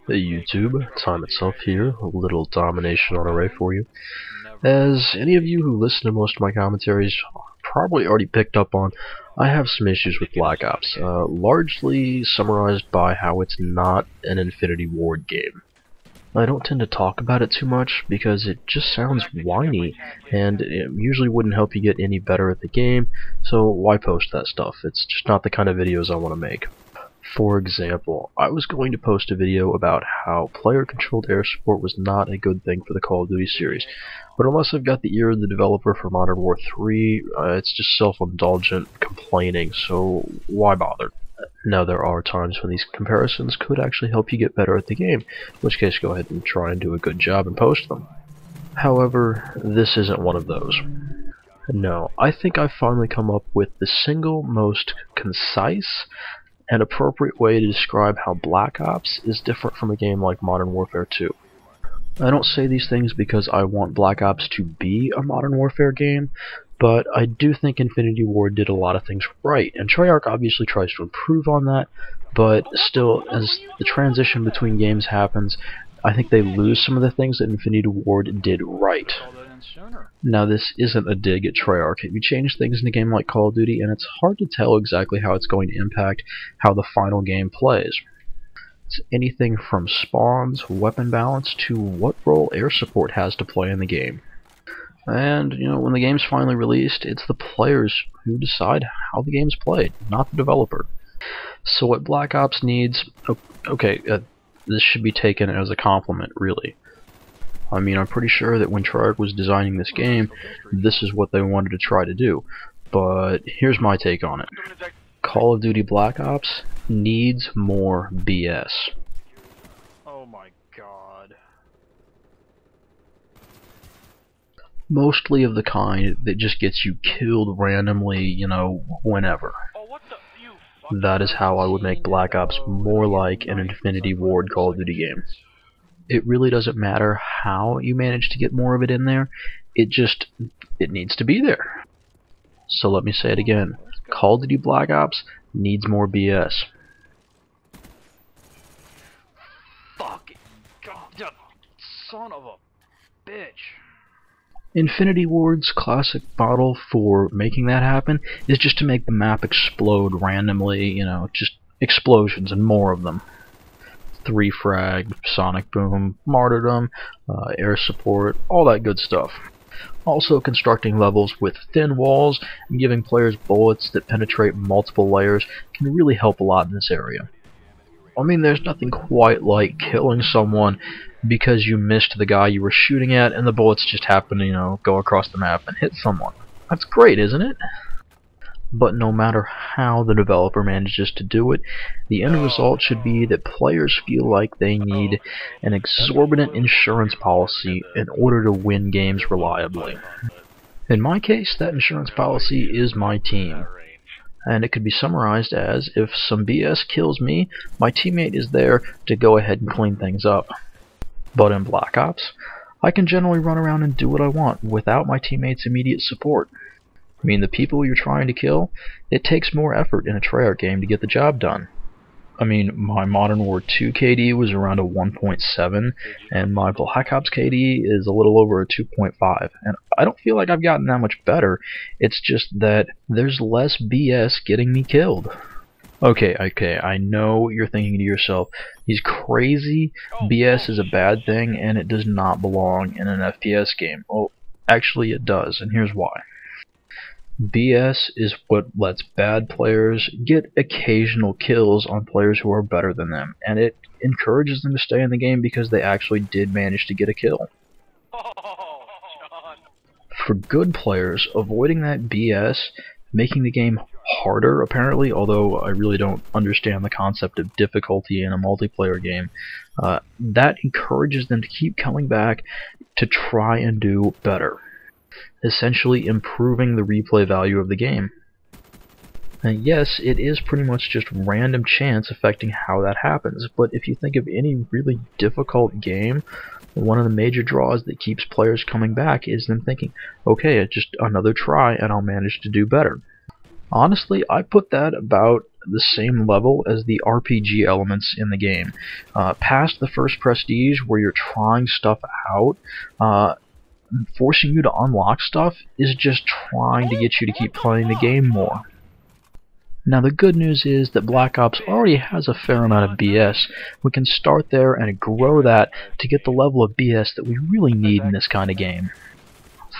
Hey YouTube, Time Itself here, a little domination on array for you. As any of you who listen to most of my commentaries probably already picked up on, I have some issues with Black Ops, largely summarized by how it's not an Infinity Ward game. I don't tend to talk about it too much because it just sounds whiny, and it usually wouldn't help you get any better at the game, so why post that stuff? It's just not the kind of videos I want to make. For example, I was going to post a video about how player-controlled air support was not a good thing for the Call of Duty series, but unless I've got the ear of the developer for Modern Warfare 3, it's just self-indulgent complaining, so why bother? Now there are times when these comparisons could actually help you get better at the game, in which case go ahead and try and do a good job and post them. However, this isn't one of those. No, I think I've finally come up with the single most concise and appropriate way to describe how Black Ops is different from a game like Modern Warfare 2. I don't say these things because I want Black Ops to be a Modern Warfare game, but I do think Infinity Ward did a lot of things right, and Treyarch obviously tries to improve on that, but still, as the transition between games happens, I think they lose some of the things that Infinity Ward did right. Now this isn't a dig at Treyarch. You change things in a game like Call of Duty and it's hard to tell exactly how it's going to impact how the final game plays. It's anything from spawns, weapon balance, to what role air support has to play in the game. And, when the game's finally released, it's the players who decide how the game's played, not the developer. So what Black Ops needs, this should be taken as a compliment, really. I mean, I'm pretty sure that when Treyarch was designing this game, this is what they wanted to try to do. But here's my take on it. Call of Duty Black Ops needs more BS. Oh my god. Mostly of the kind that just gets you killed randomly, whenever. That is how I would make Black Ops more like an Infinity Ward Call of Duty game. It really doesn't matter how you manage to get more of it in there, it needs to be there. So let me say it again, Call of Duty Black Ops needs more BS. Fucking god, son of a bitch. Infinity Ward's classic model for making that happen is just to make the map explode randomly, just explosions and more of them. 3 frag, sonic boom, martyrdom, air support, all that good stuff. Also constructing levels with thin walls and giving players bullets that penetrate multiple layers can really help a lot in this area. I mean, there's nothing quite like killing someone because you missed the guy you were shooting at and the bullets just happen to, go across the map and hit someone. That's great, isn't it? But no matter how the developer manages to do it, the end result should be that players feel like they need an exorbitant insurance policy in order to win games reliably. In my case, that insurance policy is my team. And it could be summarized as, if some BS kills me, my teammate is there to go ahead and clean things up. But in Black Ops, I can generally run around and do what I want without my teammate's immediate support. I mean, the people you're trying to kill, it takes more effort in a Treyarch game to get the job done. I mean, my Modern War 2 KD was around a 1.7, and my Black Ops KD is a little over a 2.5, and I don't feel like I've gotten that much better, it's just that there's less BS getting me killed. Okay, I know you're thinking to yourself, he's crazy, BS is a bad thing, and it does not belong in an FPS game. Well, actually it does, and here's why. BS is what lets bad players get occasional kills on players who are better than them, and it encourages them to stay in the game because they actually did manage to get a kill. For good players, avoiding that BS, making the game harder apparently, although I really don't understand the concept of difficulty in a multiplayer game, that encourages them to keep coming back to try and do better, essentially improving the replay value of the game. And yes, it is pretty much just random chance affecting how that happens, but if you think of any really difficult game, one of the major draws that keeps players coming back is them thinking, okay, just another try and I'll manage to do better. Honestly, I put that about the same level as the RPG elements in the game. Past the first prestige, where you're trying stuff out, forcing you to unlock stuff is just trying to get you to keep playing the game more. Now the good news is that Black Ops already has a fair amount of BS. We can start there and grow that to get the level of BS that we really need in this kind of game.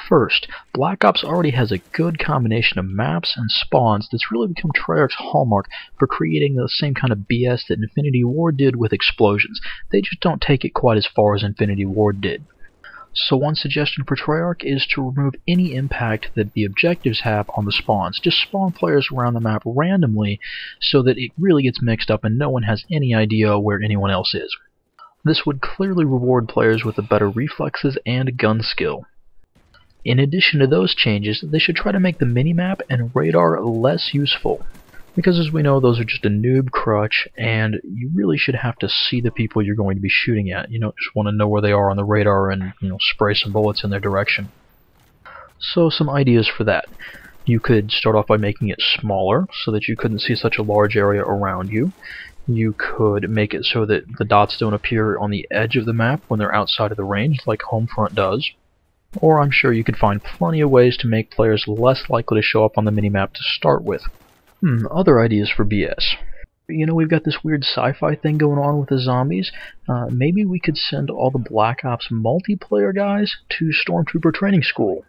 First, Black Ops already has a good combination of maps and spawns that's really become Treyarch's hallmark for creating the same kind of BS that Infinity Ward did with explosions. They just don't take it quite as far as Infinity Ward did. So one suggestion for Treyarch is to remove any impact that the objectives have on the spawns. Just spawn players around the map randomly so that it really gets mixed up and no one has any idea where anyone else is. This would clearly reward players with the better reflexes and gun skill. In addition to those changes, they should try to make the minimap and radar less useful. Because as we know, those are just a noob crutch, and you really should have to see the people you're going to be shooting at. You don't just want to know where they are on the radar and, spray some bullets in their direction. So some ideas for that. You could start off by making it smaller, so that you couldn't see such a large area around you. You could make it so that the dots don't appear on the edge of the map when they're outside of the range, like Homefront does. Or I'm sure you could find plenty of ways to make players less likely to show up on the minimap to start with. Other ideas for BS. We've got this weird sci-fi thing going on with the zombies. Maybe we could send all the Black Ops multiplayer guys to Stormtrooper training school.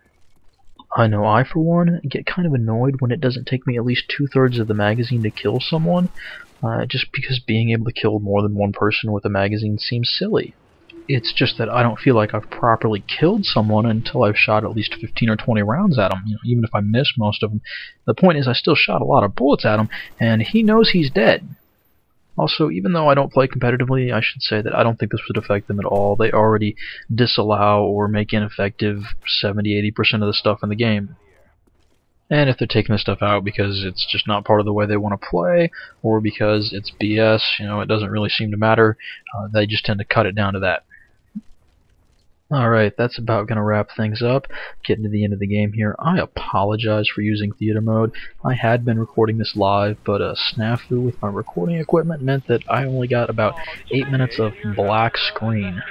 I know I, for one, get kind of annoyed when it doesn't take me at least 2/3 of the magazine to kill someone, just because being able to kill more than one person with a magazine seems silly. It's just that I don't feel like I've properly killed someone until I've shot at least 15 or 20 rounds at him, even if I miss most of them. The point is I still shot a lot of bullets at him, and he knows he's dead. Also, even though I don't play competitively, I should say that I don't think this would affect them at all. They already disallow or make ineffective 70-80% of the stuff in the game. And if they're taking this stuff out because it's just not part of the way they want to play, or because it's BS, it doesn't really seem to matter, they just tend to cut it down to that. Alright, that's about going to wrap things up. Getting to the end of the game here. I apologize for using theater mode. I had been recording this live, but a snafu with my recording equipment meant that I only got about 8 minutes of black screen.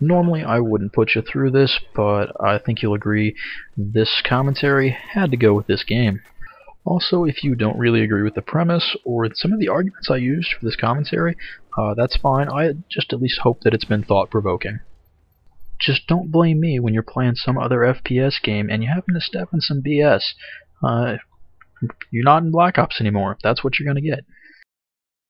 Normally I wouldn't put you through this, but I think you'll agree this commentary had to go with this game. Also, if you don't really agree with the premise or some of the arguments I used for this commentary, that's fine. I just at least hope that it's been thought-provoking. Just don't blame me when you're playing some other FPS game and you happen to step in some BS. You're not in Black Ops anymore, if that's what you're going to get.